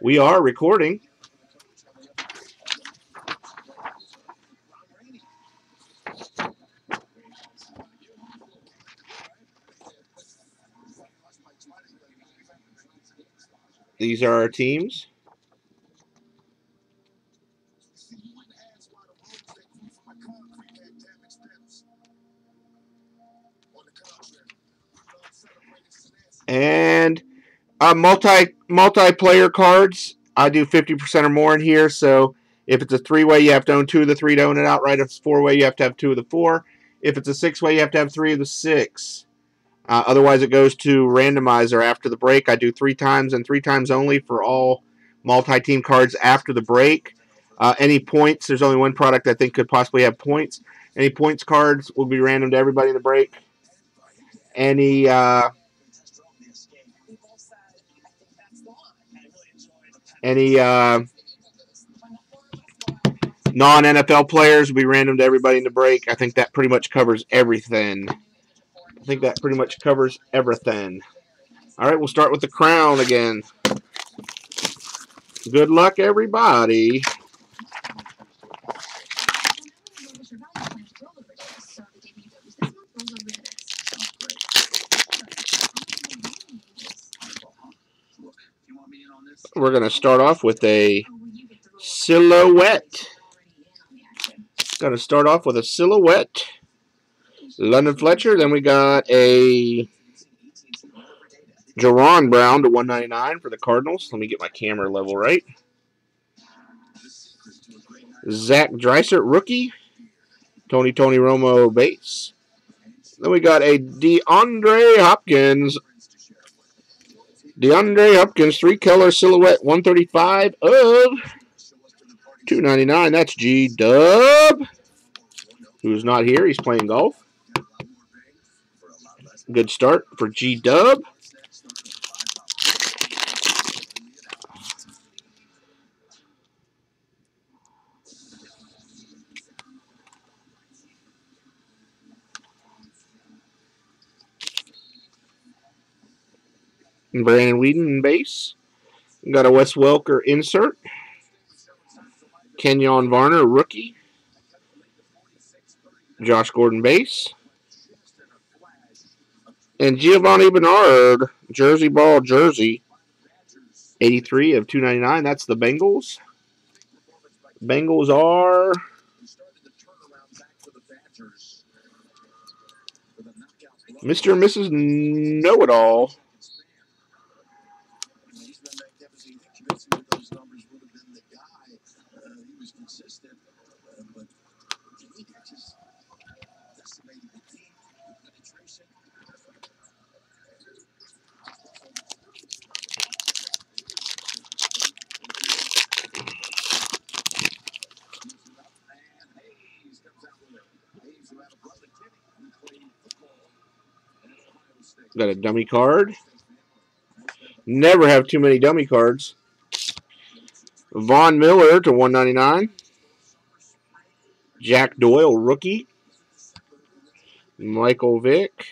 We are recording. These are our teams. And multiplayer cards. I do 50% or more in here. So if it's a 3-way, you have to own 2 of the 3 to own it outright. If it's 4-way, you have to have 2 of the 4. If it's a 6-way, you have to have 3 of the 6. Otherwise, it goes to randomizer after the break. I do 3 times and 3 times only for all multi-team cards after the break. Any points, there's only one product I think could possibly have points. Any points cards will be random to everybody in the break. Any non-NFL players will be random to everybody in the break. I think that pretty much covers everything. All right, we'll start with the crown again. Good luck, everybody. We're going to start off with a silhouette. London Fletcher. Then we got a Jaron Brown to 199 for the Cardinals. Let me get my camera level right. Zach Dreisaitl, rookie. Tony Romo, base. Then we got a DeAndre Hopkins. 3-color silhouette, 135 of 299. That's G-Dub, who's not here. He's playing golf. Good start for G-Dub. Brandon Weeden, base. We got a Wes Welker insert. Kenyon Varner, rookie. Josh Gordon, base. And Giovanni Bernard, jersey ball jersey. 83 of 299. That's the Bengals. Bengals are Mr. and Mrs. Know-It-All. Got a dummy card. Never have too many dummy cards. Von Miller to 199. Jack Doyle, rookie. Michael Vick.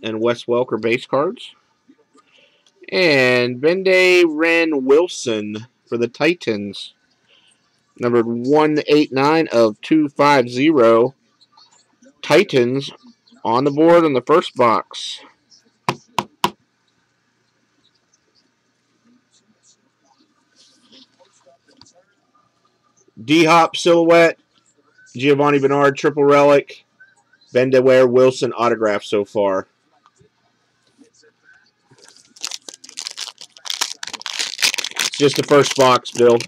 And Wes Welker, base cards. And Bende Ren Wilson for the Titans. Numbered 189 of 250. Titans on the board in the first box. D-Hop silhouette. Giovanni Bernard triple relic. Bendeware Wilson autograph so far. It's just the first box, Bill.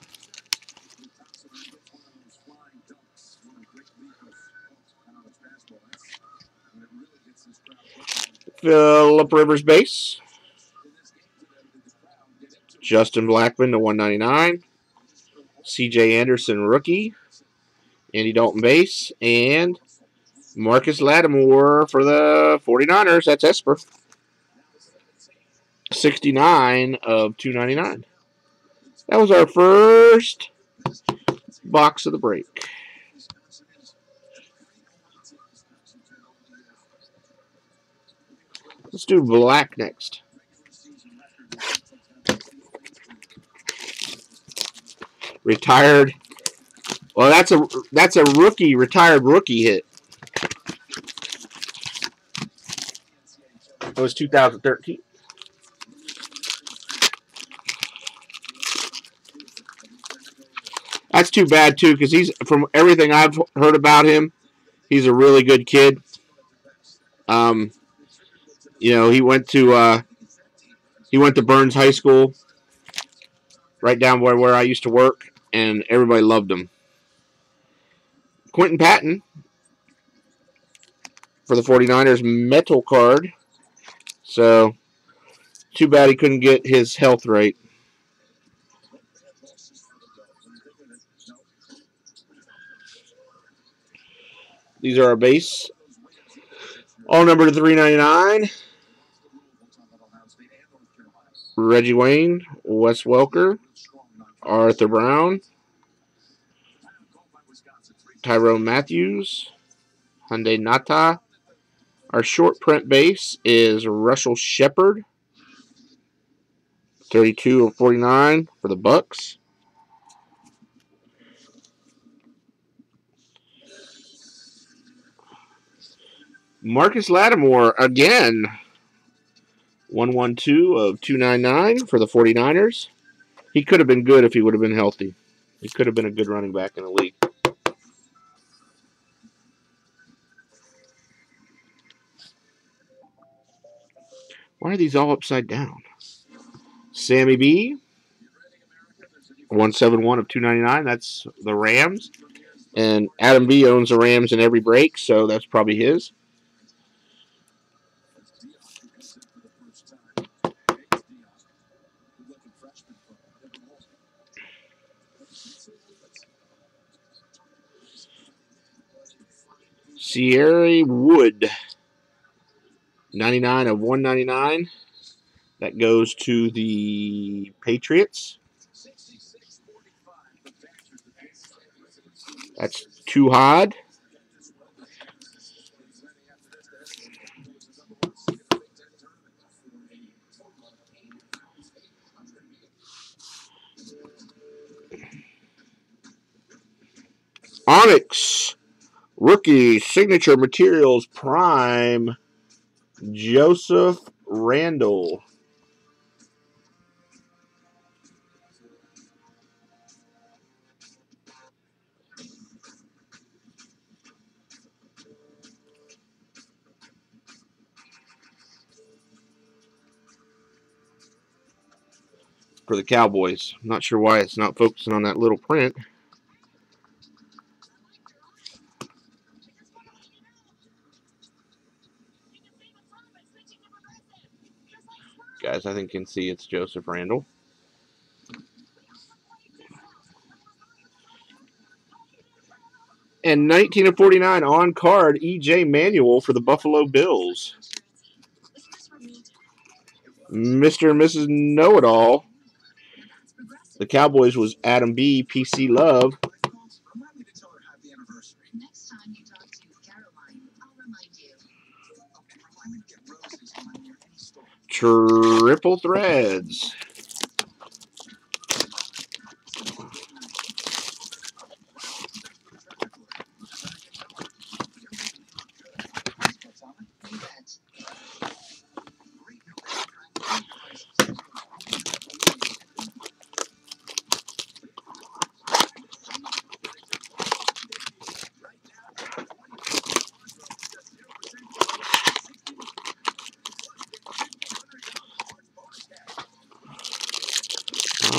Phillip Rivers base. Justin Blackmon to 199. C.J. Anderson rookie. Andy Dalton base. And Marcus Lattimore for the 49ers. That's Esper. 69 of 299. That was our first box of the break. Let's do black next. Retired. Well, that's a rookie, retired rookie hit. It was 2013. That's too bad too, because he's, from everything I've heard about him, he's a really good kid. You know, he went to Burns High School, right down where I used to work, and everybody loved him. Quentin Patton for the 49ers, metal card. So, too bad he couldn't get his health right. These are our base. All numbered to 399. Reggie Wayne, Wes Welker, Arthur Brown, Tyrone Matthews, Hyundai Nata. Our short print base is Russell Shepard, 32 of 49 for the Bucks. Marcus Lattimore again, 112 of 299 for the 49ers. He could have been good if he would have been healthy. He could have been a good running back in the league. Why are these all upside down? Sammy B, 171 of 299. That's the Rams. And Adam B owns the Rams in every break, so that's probably his. Sierra Wood, 99 of 199. That goes to the Patriots. That's Tuhad. Onyx, rookie, signature materials, prime, Joseph Randall. For the Cowboys. I'm not sure why it's not focusing on that little print. Guys, I think you can see it's Joseph Randall. And 19 of 49 on card, E.J. Manuel for the Buffalo Bills. Mr. and Mrs. Know-It-All. The Cowboys was Adam B, PC Love. Triple threads.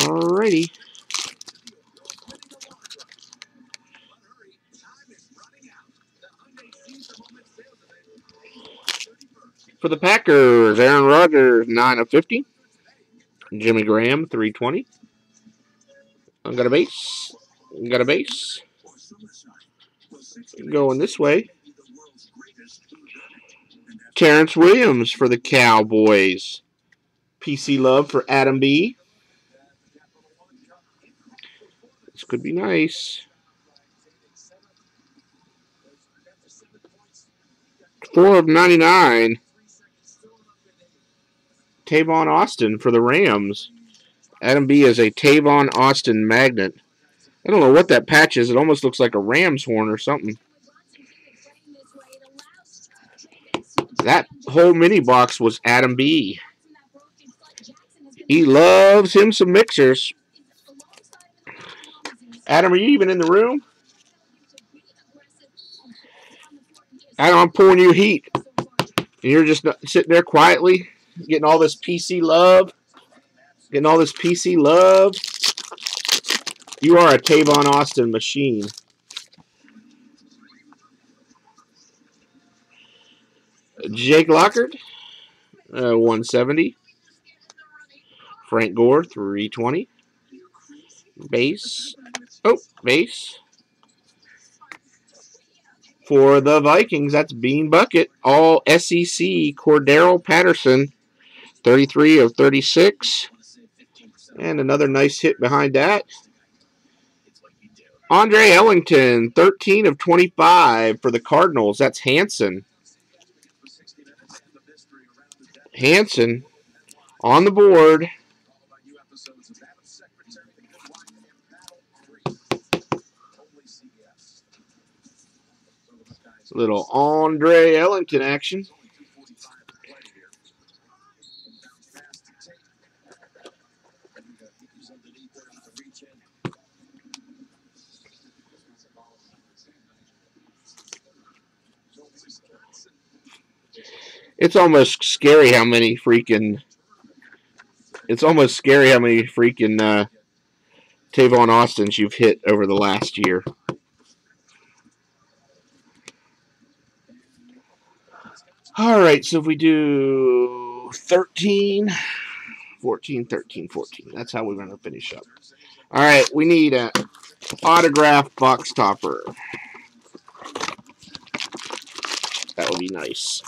Alrighty. For the Packers, Aaron Rodgers, 9 of 50. Jimmy Graham, 320. I got a base. Got a base. Going this way. Terrence Williams for the Cowboys. PC Love for Adam B. This could be nice. 4 of 99. Tavon Austin for the Rams. Adam B is a Tavon Austin magnet. I don't know what that patch is. It almost looks like a ram's horn or something. That whole mini box was Adam B. He loves him some mixers. Adam, are you even in the room? Adam, I'm pouring you heat. And you're just sitting there quietly, getting all this PC love. Getting all this PC love. You are a Tavon Austin machine. Jake Lockard, 170. Frank Gore, 320. Base. Oh, base. For the Vikings, that's Bean Bucket. All SEC, Cordero Patterson, 33 of 36. And another nice hit behind that. Andre Ellington, 13 of 25 for the Cardinals. That's Hanson. Hanson on the board. Little Andre Ellington action. It's almost scary how many freaking. It's almost scary how many freaking Tavon Austins you've hit over the last year. All right, so if we do 13, 14, 13, 14. That's how we're going to finish up. All right, we need an autograph box topper. That would be nice.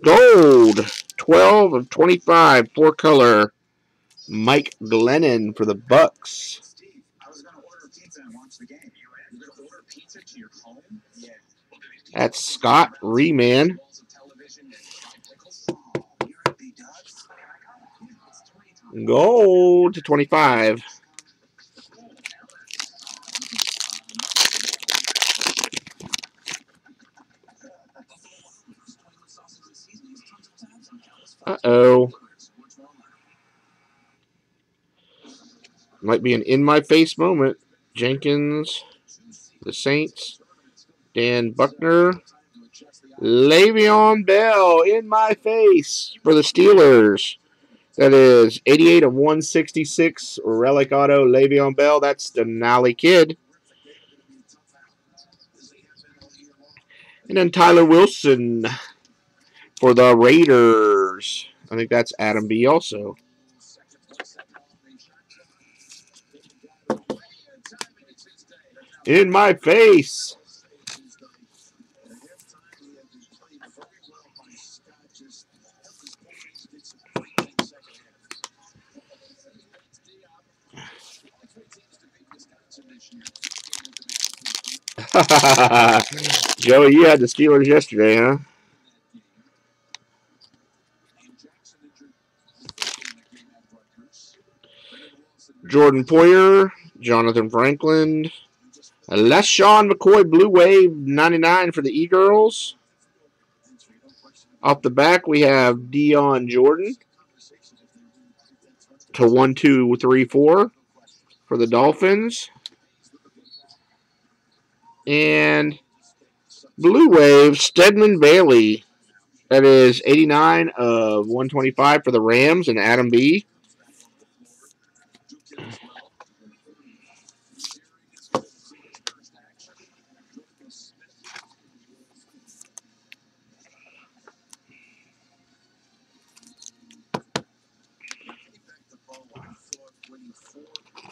Gold, 12 of 25, 4-color. Mike Glennon for the Bucks. That's Scott Riemann. Gold to 25. Uh-oh. Might be an in-my-face moment. Jenkins, the Saints, Dan Buckner, Le'Veon Bell in my face for the Steelers. That is 88 of 166 relic auto Le'Veon Bell. That's the Denali Kid. And then Tyler Wilson for the Raiders. I think that's Adam B also. In my face. Joey, you had the Steelers yesterday, huh? Jordan Poyer, Jonathan Franklin, LeSean McCoy Blue Wave 99 for the E-Girls. Off the back, we have Dion Jordan to 1, 2, 3, 4 for the Dolphins. And Blue Wave, Stedman Bailey. That is 89 of 125 for the Rams and Adam B.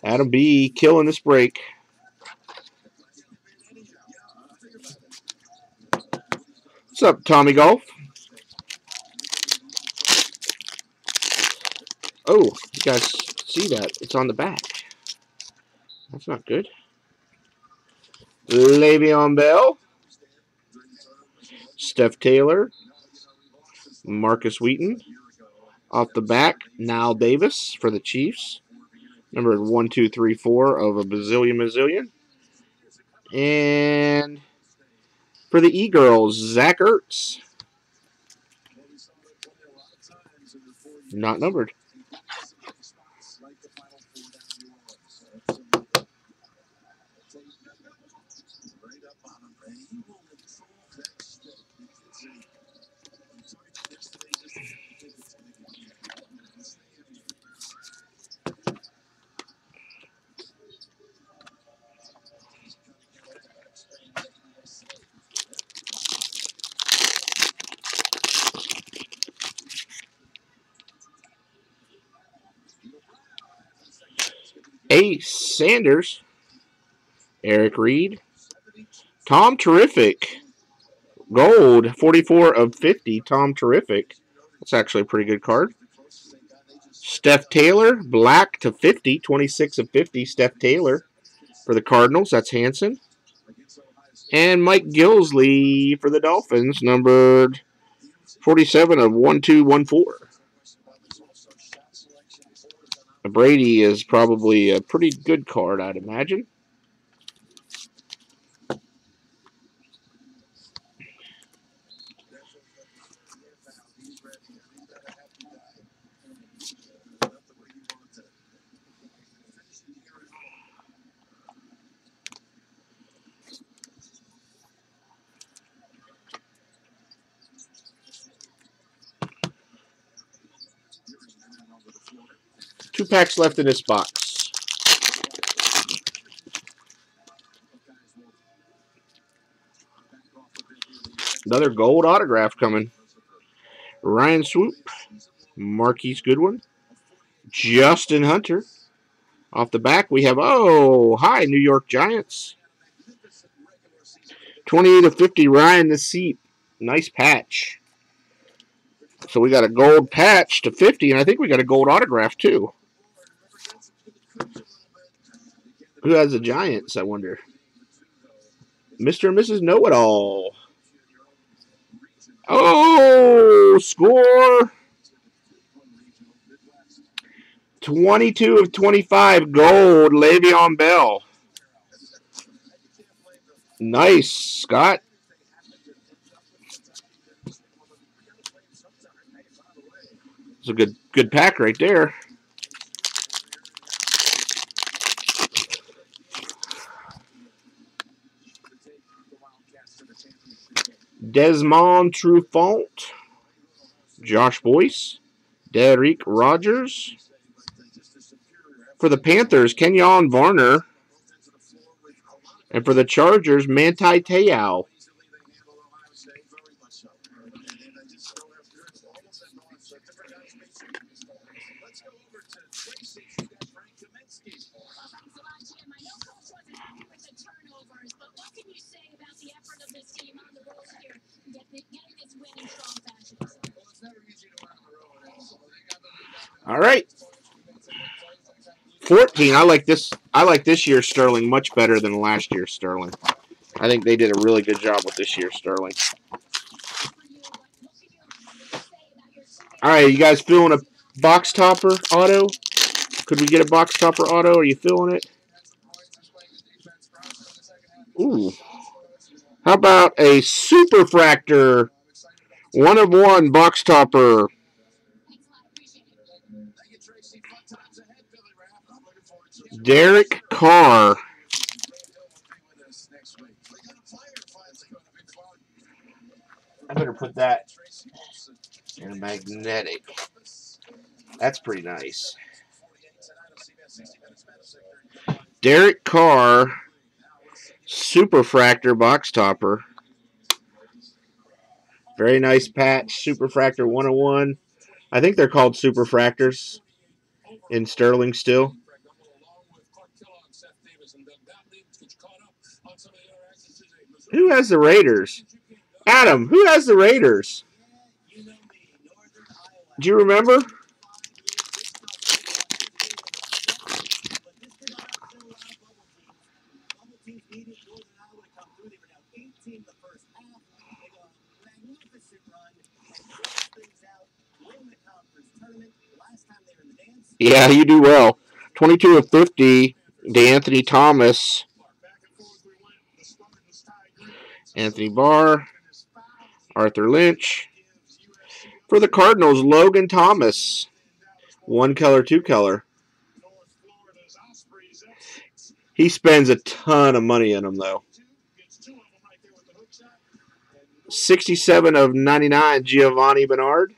Adam B killing this break. What's up, Tommy Golf? Oh, you guys see that? It's on the back. That's not good. Le'Veon Bell. Steph Taylor. Marcus Wheaton. Off the back, Nile Davis for the Chiefs. Number 1, 2, 3, 4 of a bazillion. And for the E-Girls, Zach Ertz. Not numbered. Ace Sanders. Eric Reed. Tom Terrific. Gold, 44 of 50. Tom Terrific. That's actually a pretty good card. Steph Taylor. Black to 50. 26 of 50. Steph Taylor for the Cardinals. That's Hanson. And Mike Gillislee for the Dolphins. Numbered 47 of 1214. Brady is probably a pretty good card, I'd imagine. Two packs left in this box. Another gold autograph coming. Ryan Swoop. Marquise Goodwin. Justin Hunter. Off the back, we have, hi, New York Giants. 28 of 50, Ryan Nassib. Nice patch. So we got a gold patch to 50, and I think we got a gold autograph, too. Who has the Giants, I wonder? Mr. and Mrs. Know-It-All. Oh, score. 22 of 25, gold, Le'Veon Bell. Nice, Scott. It's a good pack right there. Desmond Trufant. Josh Boyce. Derek Rogers. For the Panthers, Kenyon Varner. And for the Chargers, Manti Te'o. All right. 14. I like this year's Sterling much better than last year's Sterling. I think they did a really good job with this year's Sterling. All right, you guys feeling a box topper auto? Could we get a box topper auto? Are you feeling it? Ooh. How about a Superfractor 1 of 1 box topper? Derek Carr. I better put that in a magnetic. That's pretty nice. Derek Carr, Superfractor box topper. Very nice patch. Superfractor 101. I think they're called Superfractors in Sterling still. Who has the Raiders? Adam, who has the Raiders? Do you remember? Yeah, you do well. 22 of 50, DeAnthony Thomas, Anthony Barr, Arthur Lynch. For the Cardinals, Logan Thomas. One color, two color. He spends a ton of money on them, though. 67 of 99, Giovanni Bernard.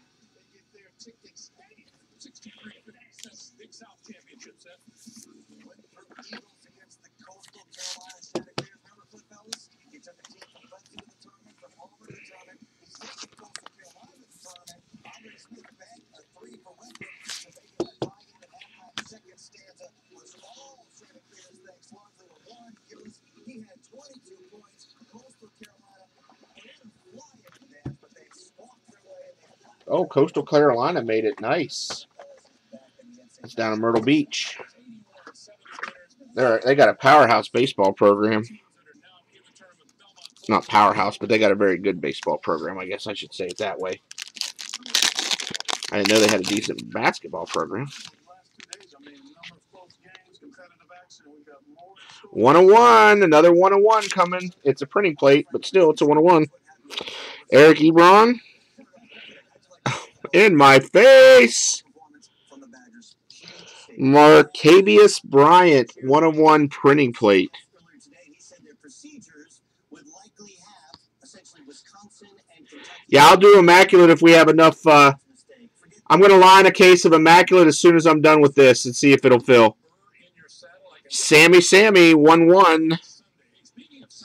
Oh, Coastal Carolina made it nice. It's down in Myrtle Beach. They got a powerhouse baseball program. Not powerhouse, but they got a very good baseball program. I guess I should say it that way. I didn't know they had a decent basketball program. 101, another 101 coming. It's a printing plate, but still, it's a 101. Eric Ebron. In my face. Martavius Bryant, 101 printing plate. Yeah, I'll do Immaculate if we have enough. I'm going to line a case of Immaculate as soon as I'm done with this and see if it'll fill. Sammy, 1-1.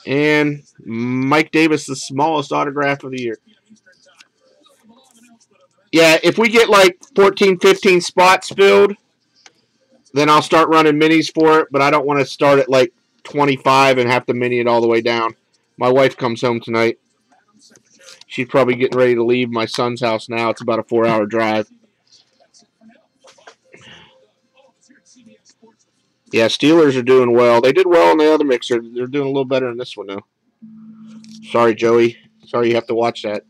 And Mike Davis, the smallest autograph of the year. Yeah, if we get like 14, 15 spots filled, then I'll start running minis for it, but I don't want to start at like 25 and have to mini it all the way down. My wife comes home tonight. She's probably getting ready to leave my son's house now. It's about a 4-hour drive. Yeah, Steelers are doing well. They did well in the other mixer. They're doing a little better in this one, though. Sorry, Joey. Sorry you have to watch that.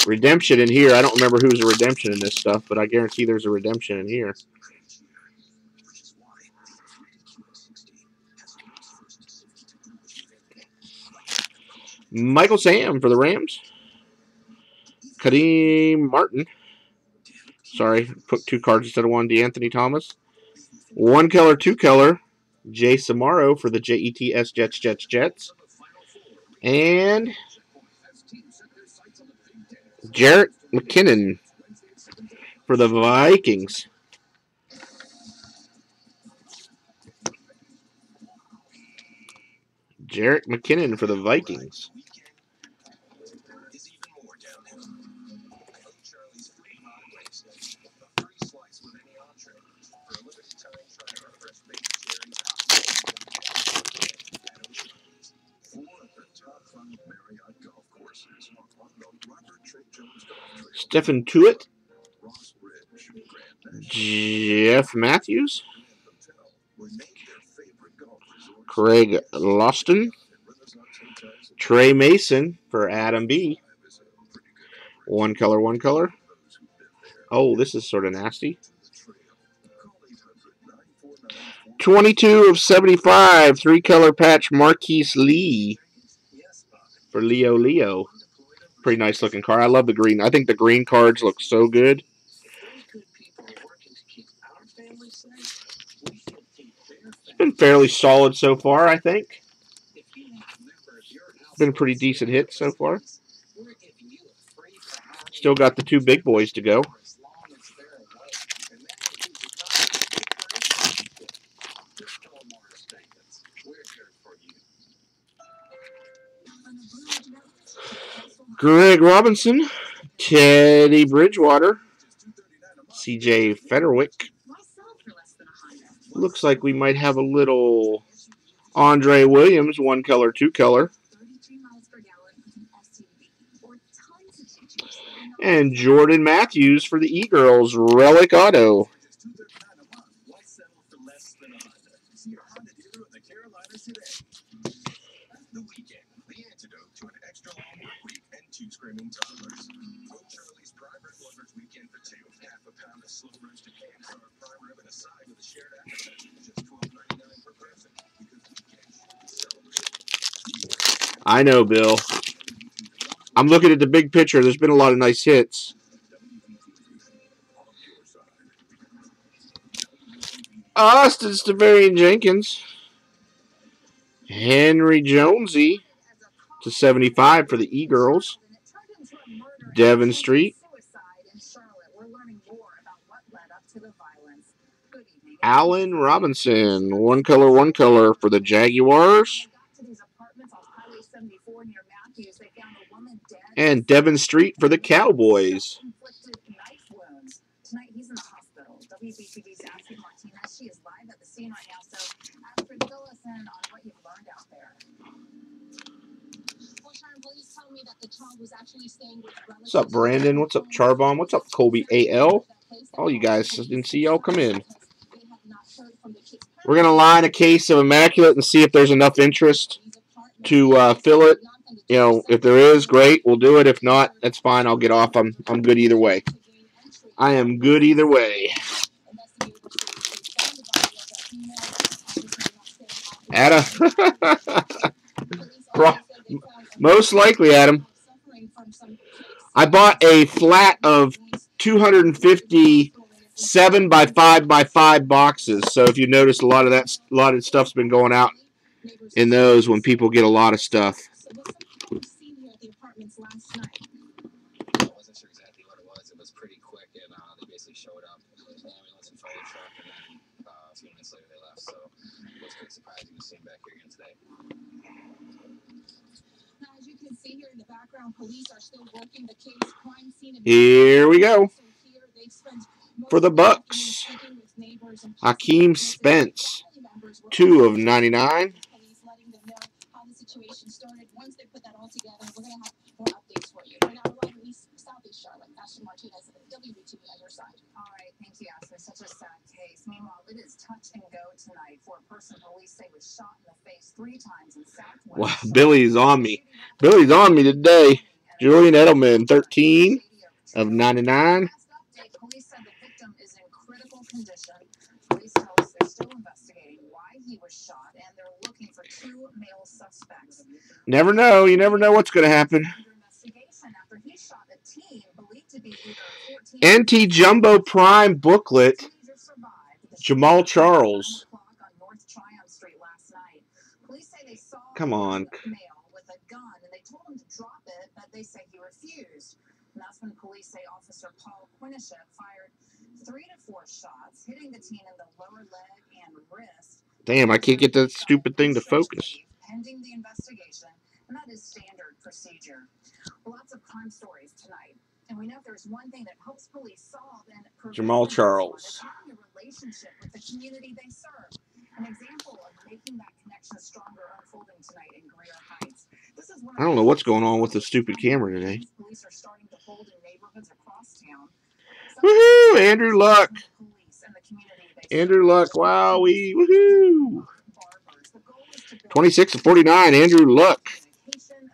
Redemption in here. I don't remember who's a redemption in this stuff, but I guarantee there's a redemption in here. Michael Sam for the Rams. Kadeem Martin. Sorry, put two cards instead of one. DeAnthony Thomas. One color, two color. Jay Samaro for the Jets, Jets. And Jerick McKinnon for the Vikings. Jerick McKinnon for the Vikings. Stephen Tuitt. Jeff Matthews. Craig Loston. Trey Mason for Adam B. One color, one color. Oh, this is sort of nasty. 22 of 75, three-color patch, Marquise Lee for Leo. Pretty nice looking card. I love the green. I think the green cards look so good. It's been fairly solid so far, I think. Been a pretty decent hit so far. Still got the two big boys to go. Greg Robinson, Teddy Bridgewater, CJ Federwick. Looks like we might have a little Andre Williams, one color, two color. And Jordan Matthews for the E-Girls, Relic Auto. I know, Bill. I'm looking at the big picture. There's been a lot of nice hits. Austin Stavarian Jenkins. Henry Jonesy /75 for the E-Girls. Devon Street. Allen Robinson. One color for the Jaguars. And Devon Street for the Cowboys. Tonight he's in the hospital. WBTV's Ashley Martinez. She is live at the scene right now. So, Astrid, fill us in on what you've learned out there. What's up, Brandon? What's up, Charbon? What's up, Colby AL? All you guys didn't see y'all come in. We're gonna line a case of Immaculate and see if there's enough interest to fill it. You know, if there is, great, we'll do it. If not, that's fine. I'll get off. I'm good either way. I am good either way. Adam. Most likely, Adam. I bought a flat of 250 7x5x5 boxes. So if you notice, a lot of stuff's been going out in those when people get a lot of stuff. Here we go. For the Bucks, Hakeem Spence, 2/99. Such a sad case. Meanwhile, it is touch and go tonight for a person police say was shot in the face 3 times in Southwest. Wow, Billy's on me. Billy's on me today. Julian Edelman, 13/99. Police said the victim is in critical condition. Police tell us they're still investigating why he was shot, and they're looking for 2 male suspects. Never know. You never know what's going to happen. NT Jumbo Prime booklet, Jamal Charles. Come on. With a gun, and they told him to drop it, but they say he refused. And that's when police say Officer Paul Quiniship fired 3 to 4 shots, hitting the teen in the lower leg and wrist. Damn, I can't get that stupid thing to focus. Pending the investigation, and that is standard procedure. Lots of crime stories tonight. And we know if there's one thing that helps police solve and prevent Jamal Charles. Having a relationship with the community they serve. An example of making that connection stronger unfolding tonight in Greer Heights. I don't know what's going on with the stupid camera today. Police are starting to hold in neighborhoods across town. Woohoo! Andrew Luck. Andrew Luck. Wowee. Woohoo! 26/49. Andrew Luck.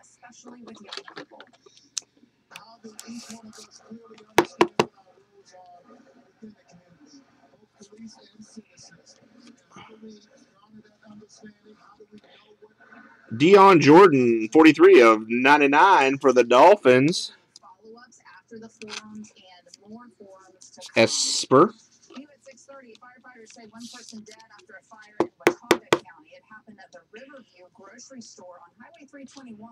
Especially with young people. Dion Jordan, 43/99 for the Dolphins. Esper. Firefighters say one person dead after a fire in Watauga County. It happened at the Riverview grocery store on Highway 321.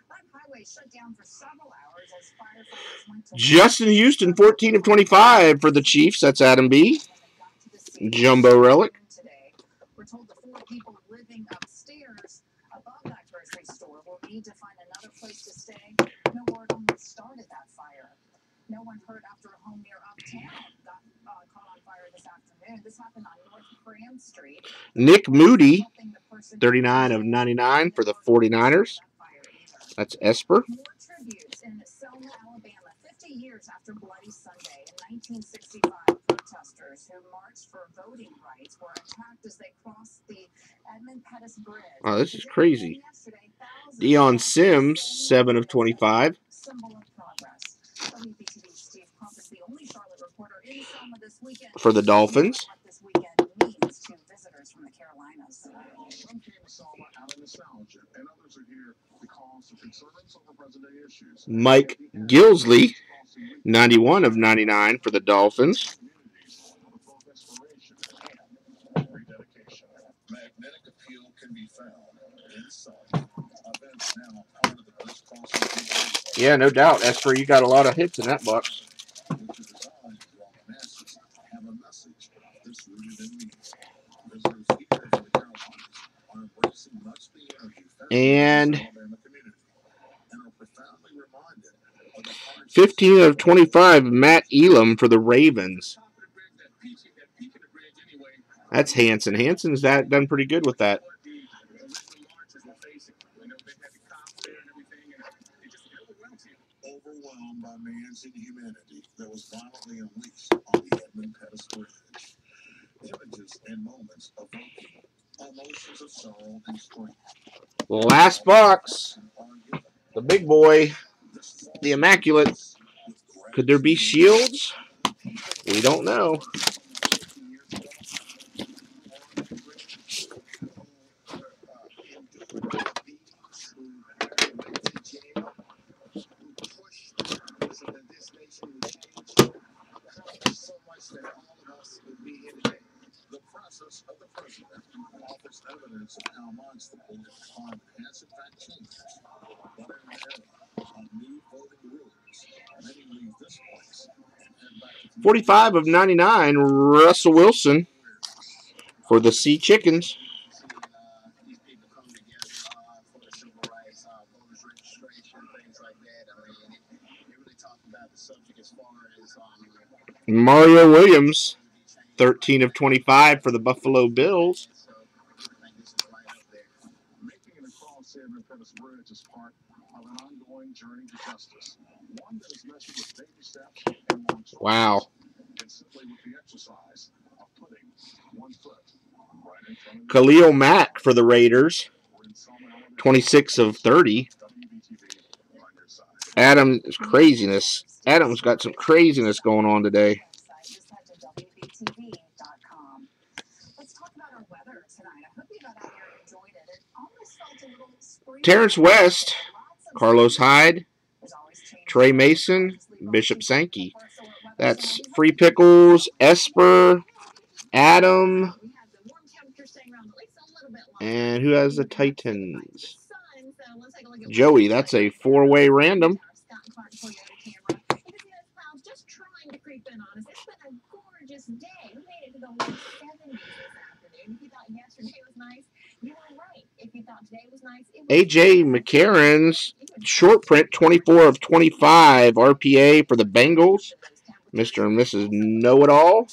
That highway shut down for several hours as firefighters went to Justin Houston, 14/25 for the Chiefs. That's Adam B. Jumbo relic. We're told the 4 people living upstairs above that grocery store will need to find another place to stay. No word on what started that fire. No one heard after a home near Uptown got caught on fire this afternoon. This happened on North Graham Street. Nick Moody, 39/99 for the 49ers. That's Esper. More tributes in Selma, Alabama. 50 years after Bloody Sunday in 1965, protesters who marched for voting rights were attacked as they crossed the Edmund Pettus Bridge. Oh, this is crazy. Deion Sims, 7/25. For the Dolphins. Mike Gillislee, 91 of 99 for the Dolphins. Yeah, no doubt. Esper, you got a lot of hits in that box. And 15 of 25, Matt Elam for the Ravens. That's Hanson. Hanson's done pretty good with that. Overwhelmed by man's inhumanity that was violently unleashed on the Edmund Pettus Bridge. Images and moments evoking emotions of sorrow and strength. Last box. The big boy. The Immaculate. Could there be shields? We don't know. The process of the president offers evidence of how much the political climate has in fact changed. But in an era of new voting rules, many leave this place and head back to 45 of 99, Russell Wilson for the Sea Chickens. These people come together for the civil rights, voters registration, things like that. I mean, they really talk about the subject as far as Mario Williams. 13 of 25 for the Buffalo Bills. Making it across the Edmund Pettus Bridge is part of an ongoing journey to justice. One that is measured with baby steps and long strides. Wow. It's simply with the exercise of putting one foot right in front of Khalil Mack for the Raiders. 26 of 30. Adam's craziness. Adam's got some craziness going on today. Terrence West, Carlos Hyde, Trey Mason, Bishop Sankey. That's Free Pickles, Esper, Adam, and who has the Titans? Joey. That's a four-way random. AJ McCarron's short print, 24 of 25 RPA for the Bengals. Mr. and Mrs. Know-It-All.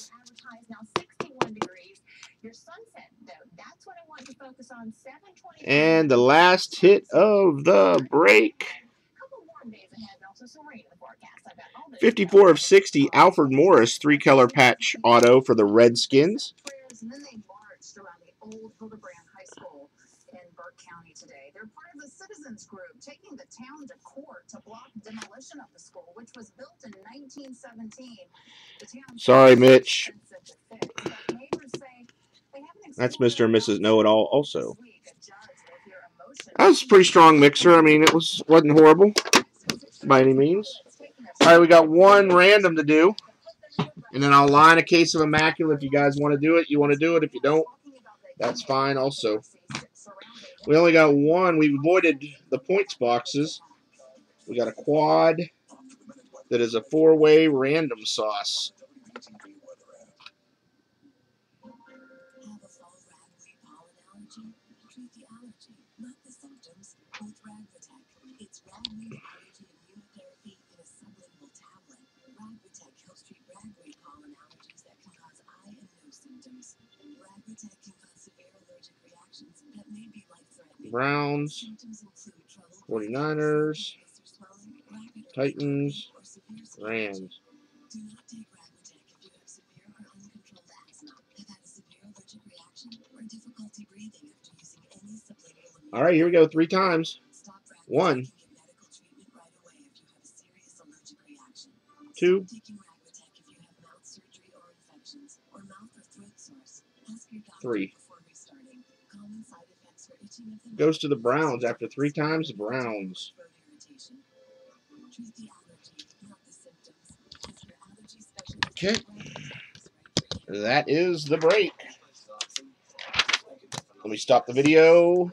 And the last hit of the break. 54 of 60, Alfred Morris, three-color patch auto for the Redskins. They're part of the citizens group taking the town to court to block demolition of the school, which was built in 1917. Sorry, Mitch. That's Mr. and Mrs. Know-It-All also. That was a pretty strong mixer. I mean, it wasn't horrible by any means. All right, we got one random to do. And then I'll line a case of Immaculate. If you guys want to do it, you want to do it. If you don't, that's fine also. We only got one. We avoided the points boxes. We got a quad that is a four-way random sauce. Browns, 49ers, Titans, Rams. All right, here we go. 3 times. 1, 2. Three. Goes to the Browns after 3 times. The Browns. Okay. That is the break. Let me stop the video.